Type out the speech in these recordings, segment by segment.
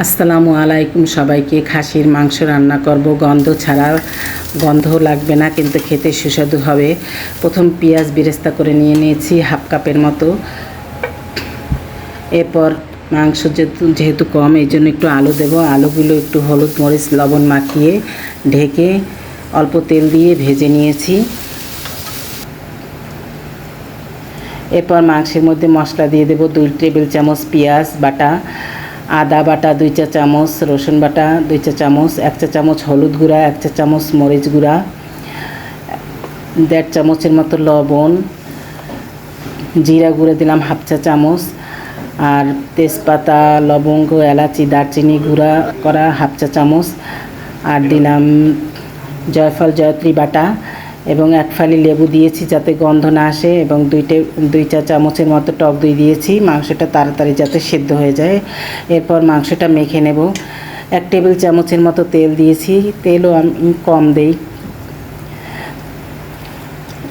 আসসালামু আলাইকুম সবাইকে। খাসির মাংস রান্না করব, গন্ধ ছাড়া, গন্ধ লাগবে না কিন্তু খেতে সুস্বাদু হবে। প্রথম পেঁয়াজ বেরেস্তা করে নিয়ে নিয়েছি হাফ কাপের মতো। এরপর মাংস যেহেতু কম এই জন্য একটু আলু দেব। আলুগুলো একটু হলুদ মরিচ লবণ মাখিয়ে ঢেকে অল্প তেল দিয়ে ভেজে নিয়েছি। এরপর মাংসের মধ্যে মশলা দিয়ে দেব 2 টেবিল চামচ পেঁয়াজ বাটা, আদা বাটা 2 চা চামচ, রসুন বাটা 2 চা চামচ, 1 চা চামচ হলুদ গুঁড়া, 1 চা চামচ মরিচ গুঁড়া, 1.5 চামচের মতো লবণ, জিরা গুঁড়ো দিলাম হাফ চা চামচ, আর তেজপাতা লবঙ্গ এলাচি দারচিনি গুঁড়া করা হাফ চা চামচ, আর দিলাম জয়ফল জয়ত্রী বাটা এবং 1 ফালি লেবু দিয়েছি যাতে গন্ধ না আসে, এবং 2 চা চামচের মতো টক দই দিয়েছি মাংসটা তাড়াতাড়ি যাতে সেদ্ধ হয়ে যায়। এরপর মাংসটা মেখে নেব। 1 টেবিল চামচের মতো তেল দিয়েছি, তেলও আমি কম দেই।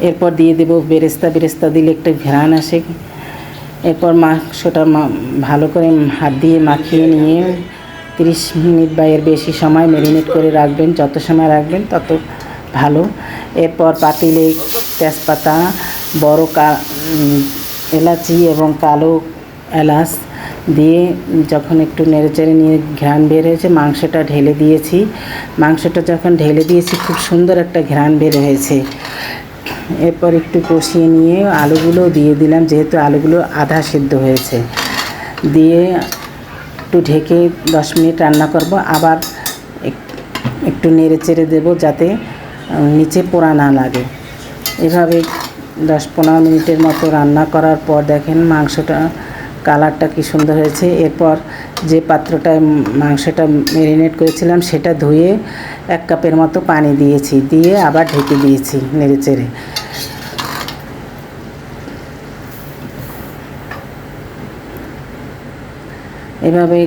এরপর দিয়ে দেব বেরেস্তা দিলে একটু ঘ্রাণ আসে। এরপর মাংসটা ভালো করে হাত দিয়ে মাখিয়ে নিয়ে 30 মিনিট বা এর বেশি সময় ম্যারিনেট করে রাখবেন। যত সময় রাখবেন তত ভালো। এরপর পাতিলে তেজপাতা, বড় এলাচি এবং কালো এলাচ দিয়ে যখন একটু নেড়েচেড়ে নিয়ে ঘ্রাণ বের হয়েছে মাংসটা ঢেলে দিয়েছি। মাংসটা যখন ঢেলে দিয়েছি খুব সুন্দর একটা ঘ্রাণ বের হয়েছে। এরপর একটু কষিয়ে নিয়ে আলুগুলো দিয়ে দিলাম, যেহেতু আলুগুলো আধা সিদ্ধ হয়েছে। দিয়ে একটু ঢেকে 10 মিনিট রান্না করব। আবার একটু নেড়েচেড়ে দেব যাতে নিচে পোড়া না লাগে। এভাবে 10-15 মিনিটের মতো রান্না করার পর দেখেন মাংসটা কালারটা কি সুন্দর হয়েছে। এরপর যে পাত্রটায় মাংসটা ম্যারিনেট করেছিলাম সেটা ধুয়ে 1 কাপের মতো পানি দিয়েছি, দিয়ে আবার ঢেকে দিয়েছি নেড়েচেড়ে। এভাবে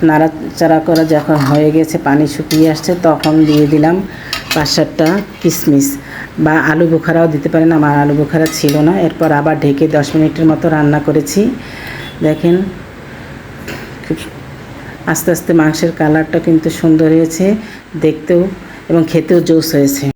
নাড়াচাড়া করা যখন হয়ে গেছে পানি শুকিয়ে আসছে তখন দিয়ে দিলাম 5-7টা কিশমিশ বা আলু বোখারাও দিতে পারেন, আমার আলু বোখারা ছিল না। এরপর আবার ঢেকে 10 মিনিটের মতো রান্না করেছি। দেখেন খুব আস্তে আস্তে মাংসের কালারটা কিন্তু সুন্দর হয়েছে দেখতেও, এবং খেতেও জোস হয়েছে।